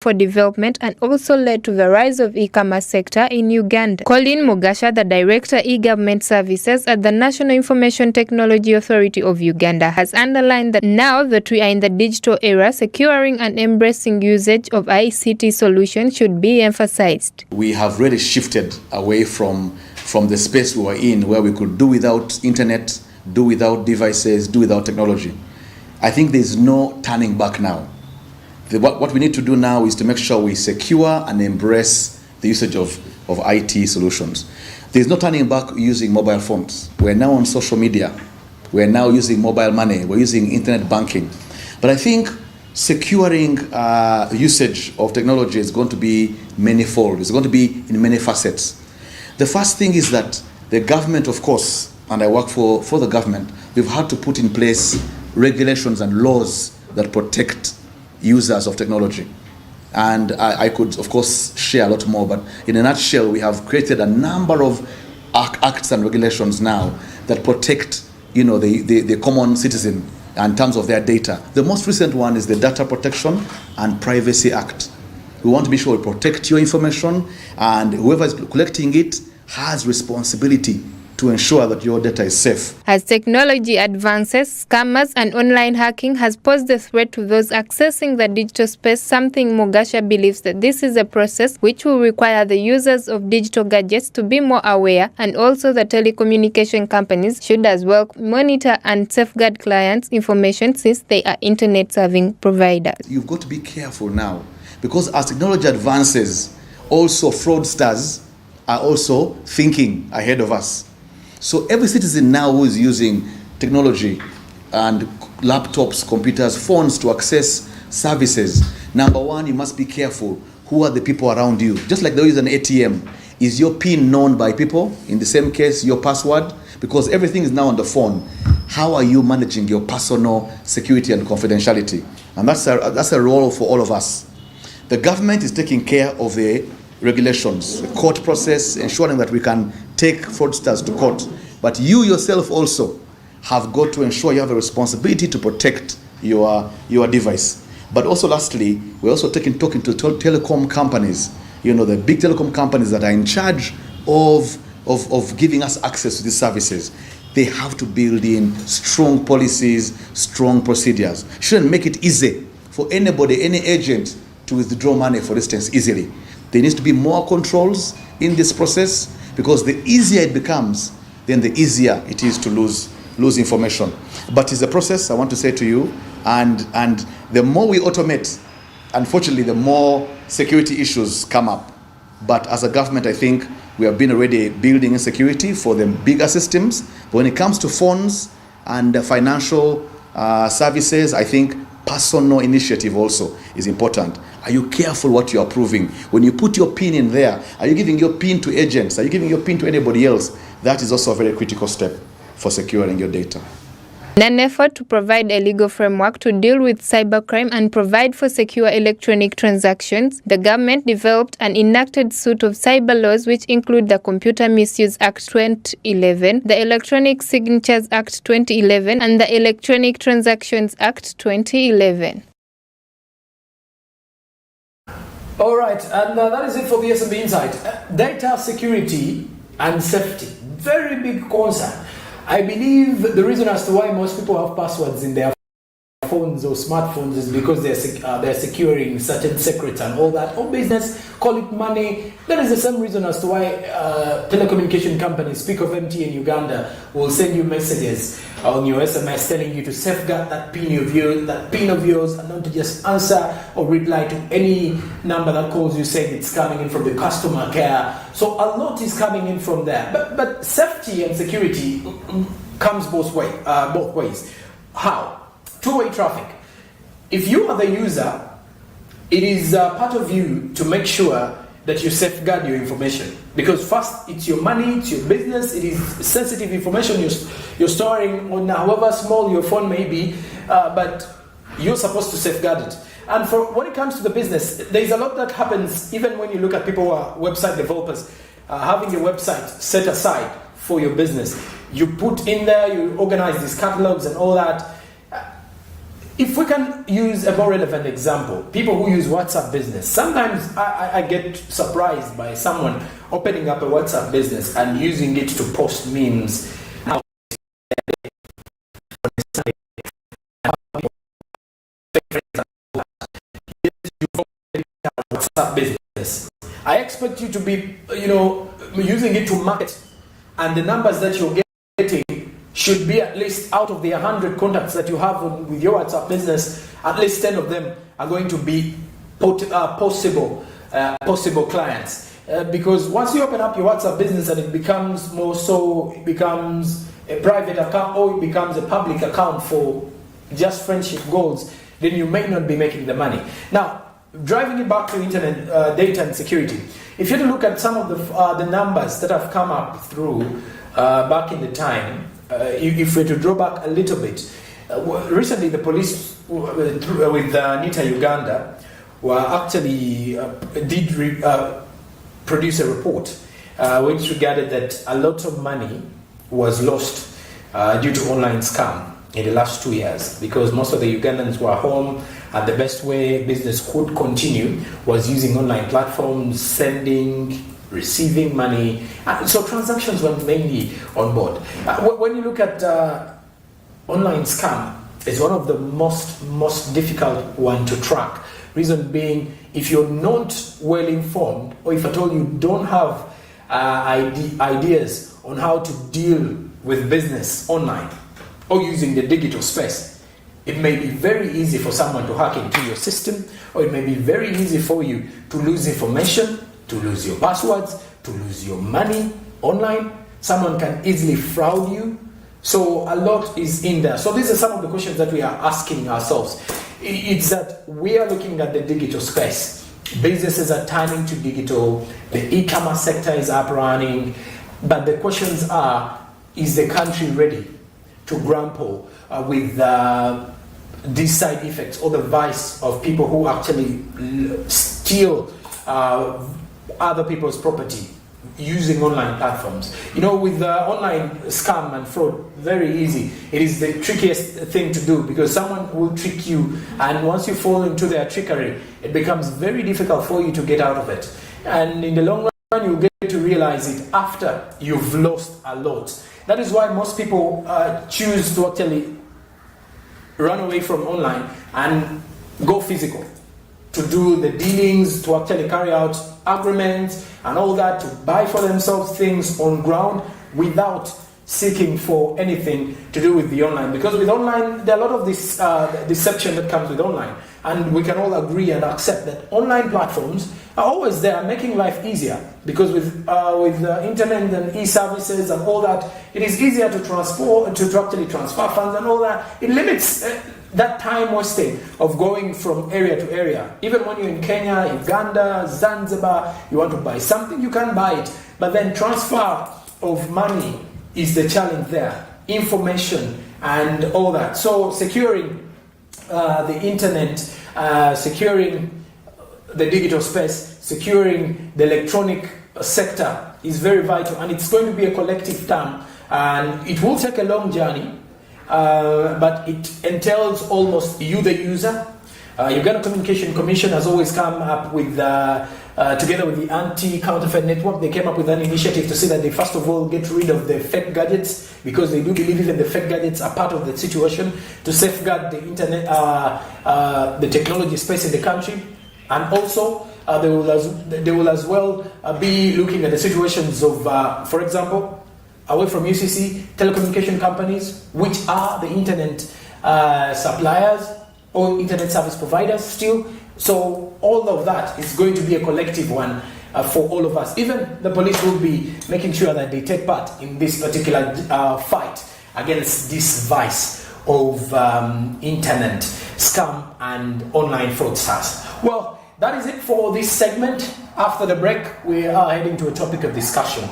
for development and also led to the rise of e-commerce sector in Uganda. Colin Mugasha, the Director e-Government Services at the National Information Technology Authority of Uganda, has underlined that now that we are in the digital era, securing and embracing usage of ICT solutions should be emphasized. We have really shifted away from the space we were in, where we could do without internet, do without devices, do without technology. I think there's no turning back now. What we need to do now is to make sure we secure and embrace the usage of IT solutions. There's no turning back using mobile phones. We're now on social media. We're now using mobile money. We're using internet banking. But I think securing usage of technology is going to be manifold. It's going to be in many facets. The first thing is that the government, of course, and I work for the government, we've had to put in place regulations and laws that protect users of technology. And I could, of course, share a lot more, but in a nutshell, we have created a number of acts and regulations now that protect, the common citizen in terms of their data. The most recent one is the Data Protection and Privacy Act. We want to be sure we protect your information, and whoever is collecting it has responsibility to ensure that your data is safe. As technology advances, scammers and online hacking has posed a threat to those accessing the digital space, something Mugasha believes that this is a process which will require the users of digital gadgets to be more aware, and also the telecommunication companies should as well monitor and safeguard clients' information since they are internet serving providers. You've got to be careful now, because as technology advances, also fraudsters are also thinking ahead of us. So every citizen now who is using technology and laptops, computers, phones to access services, number one, you must be careful. Who are the people around you? Just like there is an ATM, is your PIN known by people? In the same case, your password? Because everything is now on the phone. How are you managing your personal security and confidentiality? And that's a role for all of us. The government is taking care of the regulations, the court process, ensuring that we can take fraudsters to court. But you yourself also have got to ensure you have a responsibility to protect your device. But also lastly, we're also talking to telecom companies, the big telecom companies that are in charge of giving us access to these services. They have to build in strong policies, strong procedures. Shouldn't make it easy for anybody, any agent, to withdraw money, for instance, easily. There needs to be more controls in this process, because the easier it becomes, then the easier it is to lose information. But it's a process, I want to say to you, and the more we automate, unfortunately, the more security issues come up. But as a government, I think we have been already building in security for the bigger systems. But when it comes to phones and financial services, I think personal initiative also is important. Are you careful what you're approving? When you put your PIN in there, are you giving your PIN to agents? Are you giving your PIN to anybody else? That is also a very critical step for securing your data. In an effort to provide a legal framework to deal with cybercrime and provide for secure electronic transactions, the government developed an enacted suite of cyber laws which include the Computer Misuse Act 2011, the Electronic Signatures Act 2011, and the Electronic Transactions Act 2011. All right, and that is it for the SMB Insight. Data security and safety, very big concern. I believe the reason as to why most people have passwords in their phones or smartphones is because they're securing certain secrets and all that. Or business, call it money. That is the same reason as to why telecommunication companies, speak of MT in Uganda, will send you messages on your SMS telling you to safeguard that PIN of yours, and not to just answer or reply to any number that calls you saying it's coming in from the customer care. So a lot is coming in from there. But safety and security comes both ways. How? Two-way traffic. If you are the user, it is part of you to make sure that you safeguard your information, because first, it's your money, it's your business, it is sensitive information you're storing on however small your phone may be, but you're supposed to safeguard it. And when it comes to the business, there's a lot that happens even when you look at people who are website developers, having your website set aside for your business. You put in there, you organize these catalogs and all that. if we can use a more relevant example, people who use WhatsApp business, sometimes I get surprised by someone opening up a WhatsApp business and using it to post memes. WhatsApp business. I expect you to be, using it to market, and the numbers that you're getting should be at least out of the 100 contacts that you have with your WhatsApp business, at least 10 of them are going to be possible clients. Because once you open up your WhatsApp business and it becomes it becomes a private account or it becomes a public account for just friendship goals, then you may not be making the money. Now, driving it back to internet data and security, if you have to look at some of the numbers that have come up through back in the time, if we were to draw back a little bit, recently the police with Nita Uganda were actually produce a report which regarded that a lot of money was lost due to online scam in the last 2 years, because most of the Ugandans were home, and the best way business could continue was using online platforms, sending, receiving money. So transactions were mainly on board. When you look at online scam, it's one of the most difficult one to track. Reason being, if you're not well informed, or if at all you don't have ideas on how to deal with business online or using the digital space, it may be very easy for someone to hack into your system, or it may be very easy for you to lose information, to lose your passwords, to lose your money online. Someone can easily fraud you. So a lot is in there. So these are some of the questions that we are asking ourselves. It's that we are looking at the digital space. Businesses are turning to digital. The e-commerce sector is up running. But the questions are, is the country ready to grapple with these side effects or the vice of people who actually steal other people's property using online platforms? With online scam and fraud, very easy. It is the trickiest thing to do, because someone will trick you, and once you fall into their trickery, it becomes very difficult for you to get out of it. And in the long run, you get to realize it after you've lost a lot. That is why most people choose to actually run away from online and go physical, to do the dealings, to actually carry out agreements and all that, to buy for themselves things on ground without seeking for anything to do with the online. Because with online, there are a lot of this deception that comes with online. And we can all agree and accept that online platforms are always there, making life easier. Because with the internet and e-services and all that, it is easier to actually transfer funds and all that. It limits that time wasting of going from area to area. Even when you're in Kenya, Uganda, Zanzibar, you want to buy something, you can buy it. But then transfer of money is the challenge there. Information and all that. So securing the internet, securing the digital space, securing the electronic sector is very vital, and it's going to be a collective term, and it will take a long journey, but it entails almost you, the user. Uganda Communication Commission has always come up with, together with the Anti-Counterfeit Network, they came up with an initiative to say that they first of all get rid of the fake gadgets, because they do believe even the fake gadgets are part of the situation, to safeguard the internet, the technology space in the country. And also, they will as well be looking at the situations of, for example, away from UCC, telecommunication companies, which are the internet suppliers or internet service providers still. So all of that is going to be a collective one for all of us. Even the police will be making sure that they take part in this particular fight against this vice of internet scam and online fraudsters. Well, that is it for this segment. After the break, we are heading to a topic of discussion.